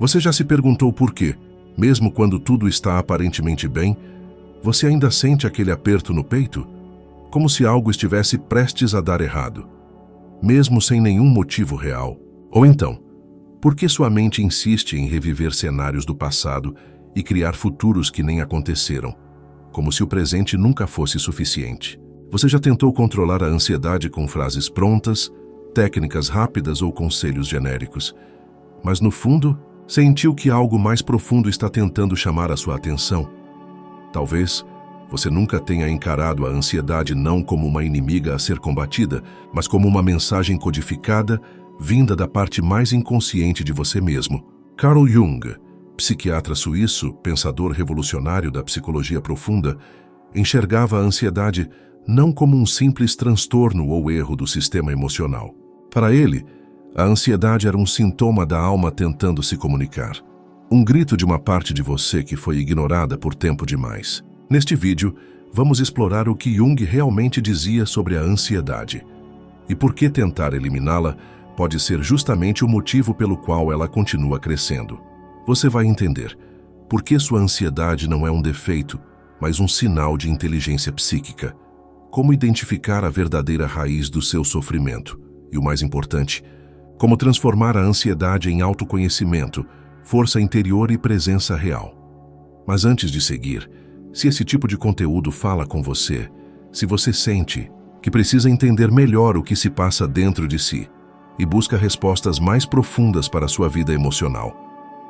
Você já se perguntou por quê? Mesmo quando tudo está aparentemente bem, você ainda sente aquele aperto no peito? Como se algo estivesse prestes a dar errado, mesmo sem nenhum motivo real. Ou então, por que sua mente insiste em reviver cenários do passado e criar futuros que nem aconteceram, como se o presente nunca fosse suficiente? Você já tentou controlar a ansiedade com frases prontas, técnicas rápidas ou conselhos genéricos, mas no fundo, sentiu que algo mais profundo está tentando chamar a sua atenção? Talvez você nunca tenha encarado a ansiedade não como uma inimiga a ser combatida, mas como uma mensagem codificada vinda da parte mais inconsciente de você mesmo. Carl Jung, psiquiatra suíço, pensador revolucionário da psicologia profunda, enxergava a ansiedade não como um simples transtorno ou erro do sistema emocional. Para ele, a ansiedade era um sintoma da alma tentando se comunicar. Um grito de uma parte de você que foi ignorada por tempo demais. Neste vídeo, vamos explorar o que Jung realmente dizia sobre a ansiedade e por que tentar eliminá-la pode ser justamente o motivo pelo qual ela continua crescendo. Você vai entender por que sua ansiedade não é um defeito, mas um sinal de inteligência psíquica, como identificar a verdadeira raiz do seu sofrimento e, o mais importante, como transformar a ansiedade em autoconhecimento, força interior e presença real. Mas antes de seguir, se esse tipo de conteúdo fala com você, se você sente que precisa entender melhor o que se passa dentro de si e busca respostas mais profundas para a sua vida emocional,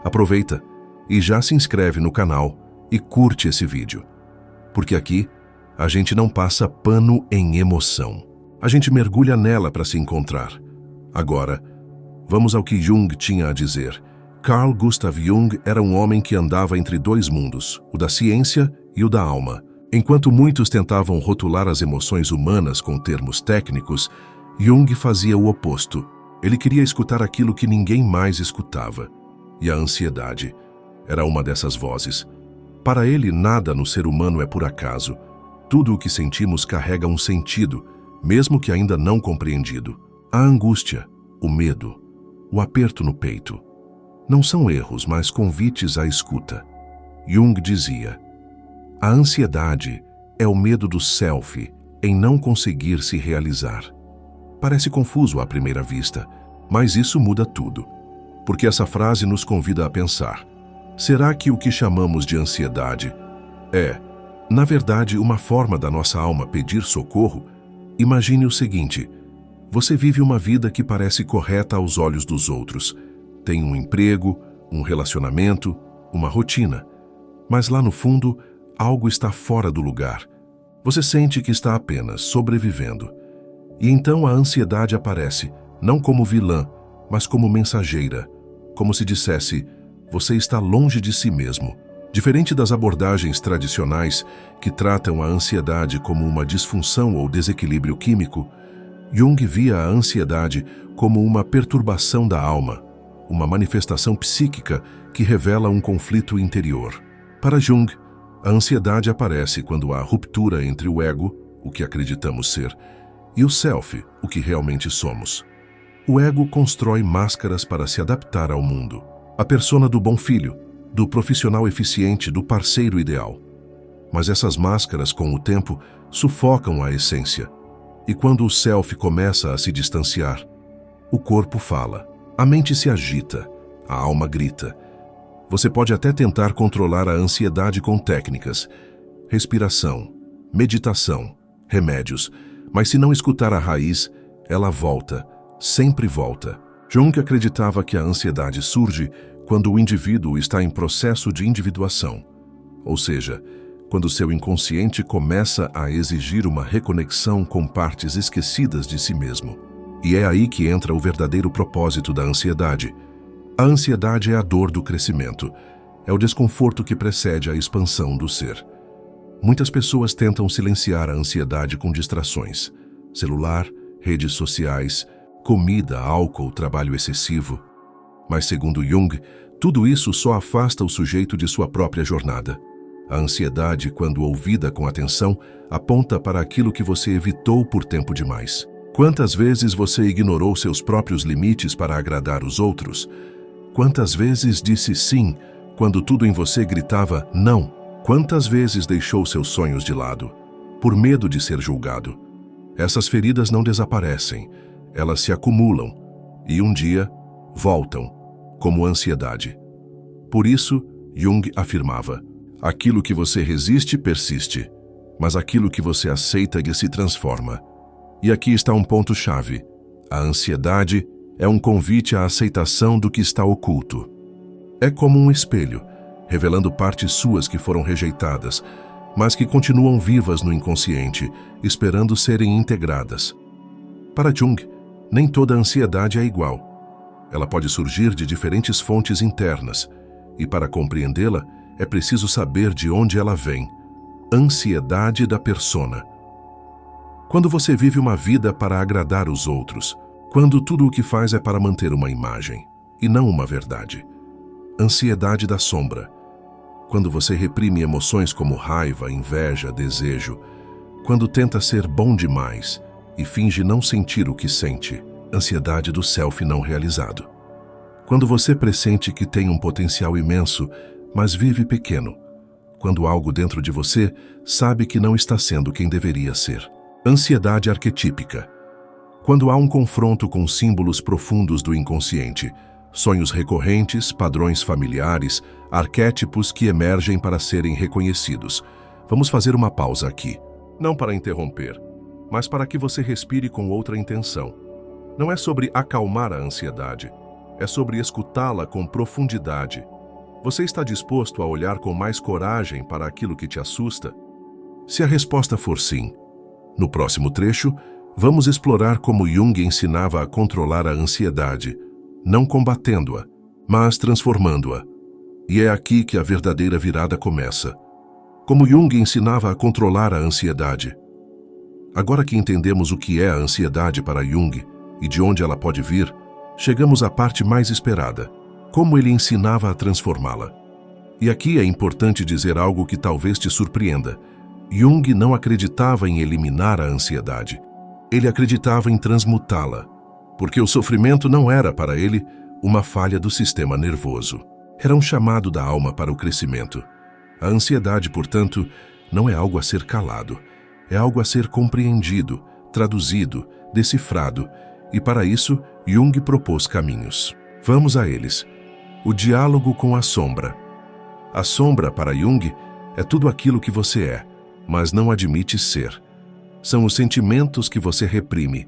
aproveita e já se inscreve no canal e curte esse vídeo, porque aqui a gente não passa pano em emoção, a gente mergulha nela para se encontrar. Agora, vamos ao que Jung tinha a dizer. Carl Gustav Jung era um homem que andava entre dois mundos, o da ciência e o da alma. Enquanto muitos tentavam rotular as emoções humanas com termos técnicos, Jung fazia o oposto. Ele queria escutar aquilo que ninguém mais escutava. E a ansiedade era uma dessas vozes. Para ele, nada no ser humano é por acaso. Tudo o que sentimos carrega um sentido, mesmo que ainda não compreendido. A angústia, o medo, o aperto no peito não são erros, mas convites à escuta. Jung dizia: a ansiedade é o medo do self em não conseguir se realizar. Parece confuso à primeira vista, mas isso muda tudo, porque essa frase nos convida a pensar: será que o que chamamos de ansiedade é, na verdade, uma forma da nossa alma pedir socorro? Imagine o seguinte: você vive uma vida que parece correta aos olhos dos outros. Tem um emprego, um relacionamento, uma rotina. Mas lá no fundo, algo está fora do lugar. Você sente que está apenas sobrevivendo. E então a ansiedade aparece, não como vilã, mas como mensageira. Como se dissesse: você está longe de si mesmo. Diferente das abordagens tradicionais que tratam a ansiedade como uma disfunção ou desequilíbrio químico, Jung via a ansiedade como uma perturbação da alma, uma manifestação psíquica que revela um conflito interior. Para Jung, a ansiedade aparece quando há ruptura entre o ego, o que acreditamos ser, e o self, o que realmente somos. O ego constrói máscaras para se adaptar ao mundo. A persona do bom filho, do profissional eficiente, do parceiro ideal. Mas essas máscaras, com o tempo, sufocam a essência. E quando o self começa a se distanciar, o corpo fala. A mente se agita, a alma grita. Você pode até tentar controlar a ansiedade com técnicas, respiração, meditação, remédios, mas se não escutar a raiz, ela volta, sempre volta. Jung acreditava que a ansiedade surge quando o indivíduo está em processo de individuação, ou seja, quando seu inconsciente começa a exigir uma reconexão com partes esquecidas de si mesmo. E é aí que entra o verdadeiro propósito da ansiedade. A ansiedade é a dor do crescimento, é o desconforto que precede a expansão do ser. Muitas pessoas tentam silenciar a ansiedade com distrações: celular, redes sociais, comida, álcool, trabalho excessivo. Mas, segundo Jung, tudo isso só afasta o sujeito de sua própria jornada. A ansiedade, quando ouvida com atenção, aponta para aquilo que você evitou por tempo demais. Quantas vezes você ignorou seus próprios limites para agradar os outros? Quantas vezes disse sim quando tudo em você gritava não? Quantas vezes deixou seus sonhos de lado, por medo de ser julgado? Essas feridas não desaparecem, elas se acumulam e um dia voltam, como ansiedade. Por isso, Jung afirmava: aquilo que você resiste persiste, mas aquilo que você aceita se transforma. E aqui está um ponto-chave: a ansiedade é um convite à aceitação do que está oculto. É como um espelho, revelando partes suas que foram rejeitadas, mas que continuam vivas no inconsciente, esperando serem integradas. Para Jung, nem toda ansiedade é igual. Ela pode surgir de diferentes fontes internas, e para compreendê-la, é preciso saber de onde ela vem. Ansiedade da persona. Quando você vive uma vida para agradar os outros, quando tudo o que faz é para manter uma imagem, e não uma verdade. Ansiedade da sombra. Quando você reprime emoções como raiva, inveja, desejo. Quando tenta ser bom demais e finge não sentir o que sente. Ansiedade do self não realizado. Quando você pressente que tem um potencial imenso, mas vive pequeno. Quando algo dentro de você sabe que não está sendo quem deveria ser. Ansiedade arquetípica. Quando há um confronto com símbolos profundos do inconsciente, sonhos recorrentes, padrões familiares, arquétipos que emergem para serem reconhecidos. Vamos fazer uma pausa aqui. Não para interromper, mas para que você respire com outra intenção. Não é sobre acalmar a ansiedade, é sobre escutá-la com profundidade. Você está disposto a olhar com mais coragem para aquilo que te assusta? Se a resposta for sim, no próximo trecho, vamos explorar como Jung ensinava a controlar a ansiedade, não combatendo-a, mas transformando-a. E é aqui que a verdadeira virada começa. Como Jung ensinava a controlar a ansiedade. Agora que entendemos o que é a ansiedade para Jung e de onde ela pode vir, chegamos à parte mais esperada: como ele ensinava a transformá-la. E aqui é importante dizer algo que talvez te surpreenda. Jung não acreditava em eliminar a ansiedade. Ele acreditava em transmutá-la, porque o sofrimento não era para ele uma falha do sistema nervoso. Era um chamado da alma para o crescimento. A ansiedade, portanto, não é algo a ser calado. É algo a ser compreendido, traduzido, decifrado. E para isso, Jung propôs caminhos. Vamos a eles. O diálogo com a sombra. A sombra, para Jung, é tudo aquilo que você é, mas não admite ser. São os sentimentos que você reprime: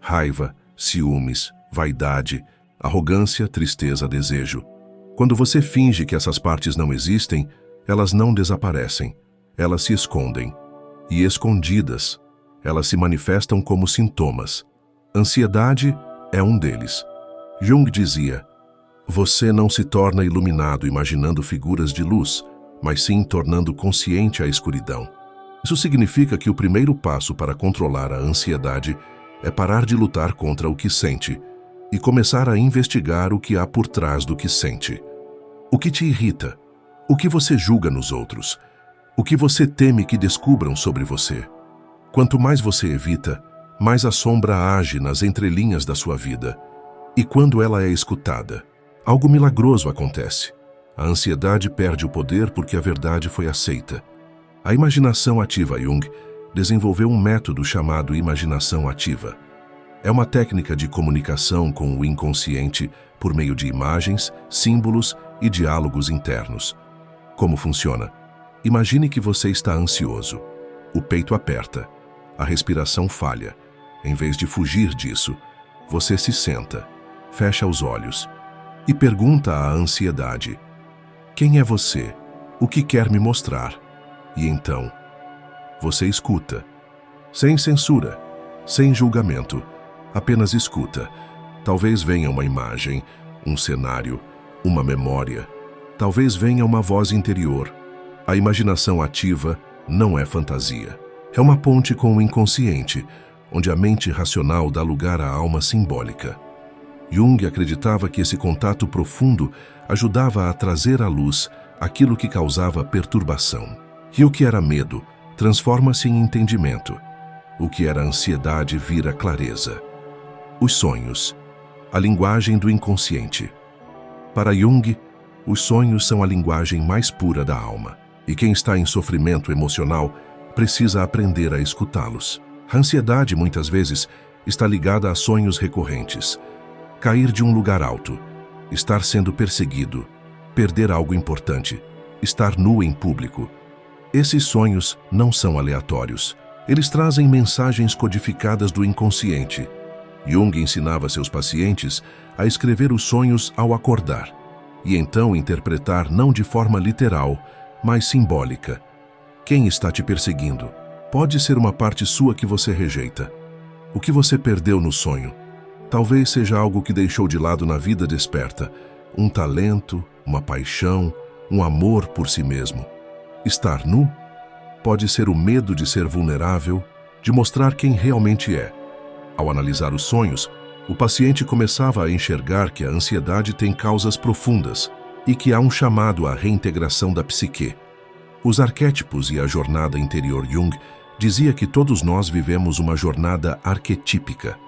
raiva, ciúmes, vaidade, arrogância, tristeza, desejo. Quando você finge que essas partes não existem, elas não desaparecem, elas se escondem. E escondidas, elas se manifestam como sintomas. Ansiedade é um deles. Jung dizia: você não se torna iluminado imaginando figuras de luz, mas sim tornando consciente a escuridão. Isso significa que o primeiro passo para controlar a ansiedade é parar de lutar contra o que sente e começar a investigar o que há por trás do que sente. O que te irrita? O que você julga nos outros? O que você teme que descubram sobre você? Quanto mais você evita, mais a sombra age nas entrelinhas da sua vida. E quando ela é escutada, algo milagroso acontece. A ansiedade perde o poder porque a verdade foi aceita. A imaginação ativa Jung desenvolveu um método chamado imaginação ativa. É uma técnica de comunicação com o inconsciente por meio de imagens, símbolos e diálogos internos. Como funciona? Imagine que você está ansioso. O peito aperta. A respiração falha. Em vez de fugir disso, você se senta, fecha os olhos e pergunta à ansiedade: quem é você? O que quer me mostrar? E então, você escuta. Sem censura, sem julgamento, apenas escuta. Talvez venha uma imagem, um cenário, uma memória. Talvez venha uma voz interior. A imaginação ativa não é fantasia. É uma ponte com o inconsciente, onde a mente racional dá lugar à alma simbólica. Jung acreditava que esse contato profundo ajudava a trazer à luz aquilo que causava perturbação. E o que era medo transforma-se em entendimento. O que era ansiedade vira clareza. Os sonhos, a linguagem do inconsciente. Para Jung, os sonhos são a linguagem mais pura da alma, e quem está em sofrimento emocional precisa aprender a escutá-los. A ansiedade, muitas vezes, está ligada a sonhos recorrentes. Cair de um lugar alto, estar sendo perseguido, perder algo importante, estar nu em público. Esses sonhos não são aleatórios. Eles trazem mensagens codificadas do inconsciente. Jung ensinava seus pacientes a escrever os sonhos ao acordar, e então interpretar não de forma literal, mas simbólica. Quem está te perseguindo? Pode ser uma parte sua que você rejeita. O que você perdeu no sonho? Talvez seja algo que deixou de lado na vida desperta. Um talento, uma paixão, um amor por si mesmo. Estar nu? Pode ser o medo de ser vulnerável, de mostrar quem realmente é. Ao analisar os sonhos, o paciente começava a enxergar que a ansiedade tem causas profundas e que há um chamado à reintegração da psique. Os arquétipos e a jornada interior Jung dizia que todos nós vivemos uma jornada arquetípica.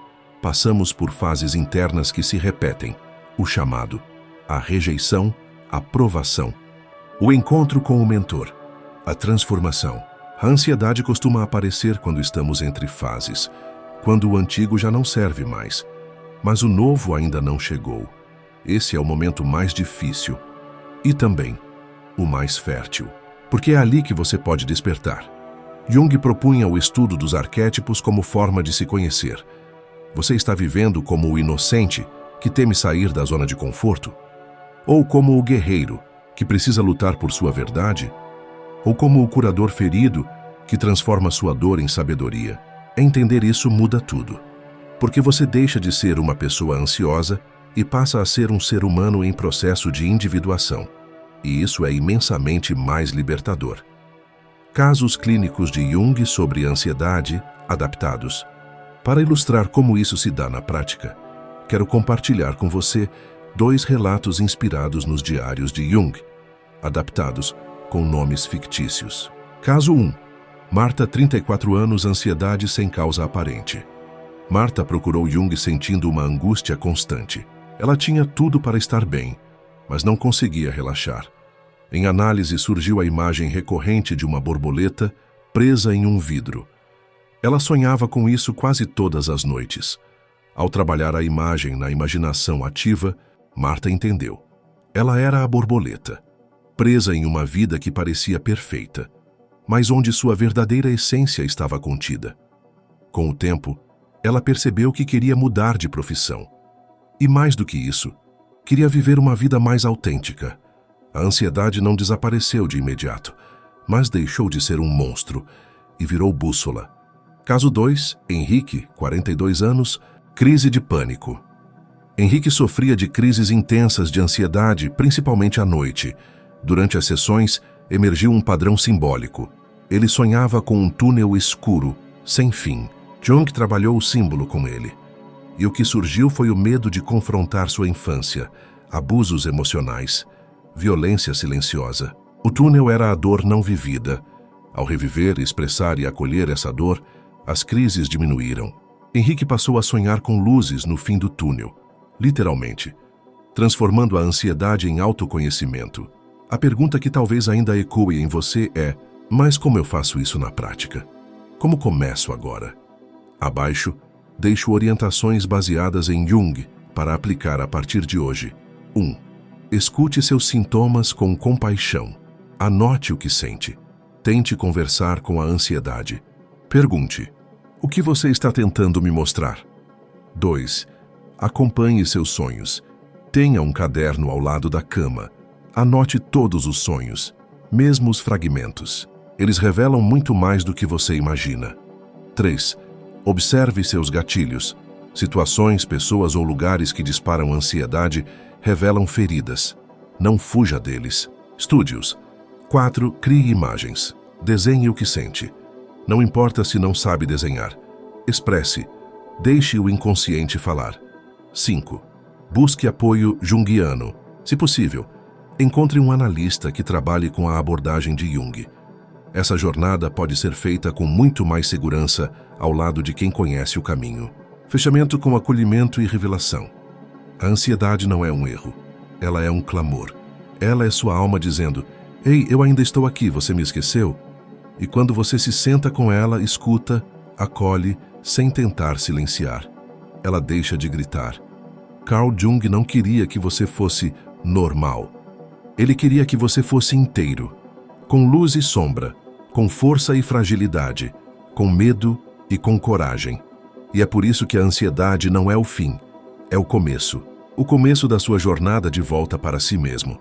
Passamos por fases internas que se repetem: o chamado, a rejeição, a provação, o encontro com o mentor, a transformação. A ansiedade costuma aparecer quando estamos entre fases, quando o antigo já não serve mais, mas o novo ainda não chegou. Esse é o momento mais difícil e também o mais fértil, porque é ali que você pode despertar. Jung propunha o estudo dos arquétipos como forma de se conhecer. Você está vivendo como o inocente, que teme sair da zona de conforto? Ou como o guerreiro, que precisa lutar por sua verdade? Ou como o curador ferido, que transforma sua dor em sabedoria? Entender isso muda tudo, porque você deixa de ser uma pessoa ansiosa e passa a ser um ser humano em processo de individuação. E isso é imensamente mais libertador. Casos clínicos de Jung sobre ansiedade adaptados. Para ilustrar como isso se dá na prática, quero compartilhar com você 2 relatos inspirados nos diários de Jung, adaptados com nomes fictícios. Caso 1. Marta, 34 anos, ansiedade sem causa aparente. Marta procurou Jung sentindo uma angústia constante. Ela tinha tudo para estar bem, mas não conseguia relaxar. Em análise surgiu a imagem recorrente de uma borboleta presa em um vidro. Ela sonhava com isso quase todas as noites. Ao trabalhar a imagem na imaginação ativa, Marta entendeu. Ela era a borboleta, presa em uma vida que parecia perfeita, mas onde sua verdadeira essência estava contida. Com o tempo, ela percebeu que queria mudar de profissão. E mais do que isso, queria viver uma vida mais autêntica. A ansiedade não desapareceu de imediato, mas deixou de ser um monstro e virou bússola. Caso 2, Henrique, 42 anos, crise de pânico. Henrique sofria de crises intensas de ansiedade, principalmente à noite. Durante as sessões, emergiu um padrão simbólico. Ele sonhava com um túnel escuro, sem fim. Jung trabalhou o símbolo com ele. E o que surgiu foi o medo de confrontar sua infância, abusos emocionais, violência silenciosa. O túnel era a dor não vivida. Ao reviver, expressar e acolher essa dor, as crises diminuíram. Henrique passou a sonhar com luzes no fim do túnel, literalmente, transformando a ansiedade em autoconhecimento. A pergunta que talvez ainda ecoe em você é: mas como eu faço isso na prática? Como começo agora? Abaixo, deixo orientações baseadas em Jung para aplicar a partir de hoje. 1. Escute seus sintomas com compaixão. Anote o que sente. Tente conversar com a ansiedade. Pergunte: o que você está tentando me mostrar? 2. Acompanhe seus sonhos. Tenha um caderno ao lado da cama. Anote todos os sonhos, mesmo os fragmentos. Eles revelam muito mais do que você imagina. 3. Observe seus gatilhos. Situações, pessoas ou lugares que disparam ansiedade revelam feridas. Não fuja deles. Estude-os. 4. Crie imagens. Desenhe o que sente. Não importa se não sabe desenhar. Expresse. Deixe o inconsciente falar. 5. Busque apoio junguiano. Se possível, encontre um analista que trabalhe com a abordagem de Jung. Essa jornada pode ser feita com muito mais segurança ao lado de quem conhece o caminho. Fechamento com acolhimento e revelação. A ansiedade não é um erro. Ela é um clamor. Ela é sua alma dizendo: "Ei, eu ainda estou aqui, você me esqueceu?" E quando você se senta com ela, escuta, acolhe, sem tentar silenciar. Ela deixa de gritar. Carl Jung não queria que você fosse normal. Ele queria que você fosse inteiro, com luz e sombra, com força e fragilidade, com medo e com coragem. E é por isso que a ansiedade não é o fim, é o começo da sua jornada de volta para si mesmo.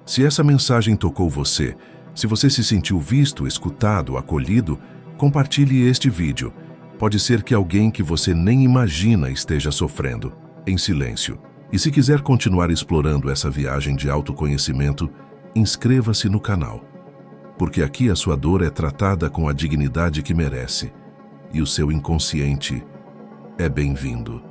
Se essa mensagem tocou você, se você se sentiu visto, escutado, acolhido, compartilhe este vídeo. Pode ser que alguém que você nem imagina esteja sofrendo, em silêncio. E se quiser continuar explorando essa viagem de autoconhecimento, inscreva-se no canal. Porque aqui a sua dor é tratada com a dignidade que merece. E o seu inconsciente é bem-vindo.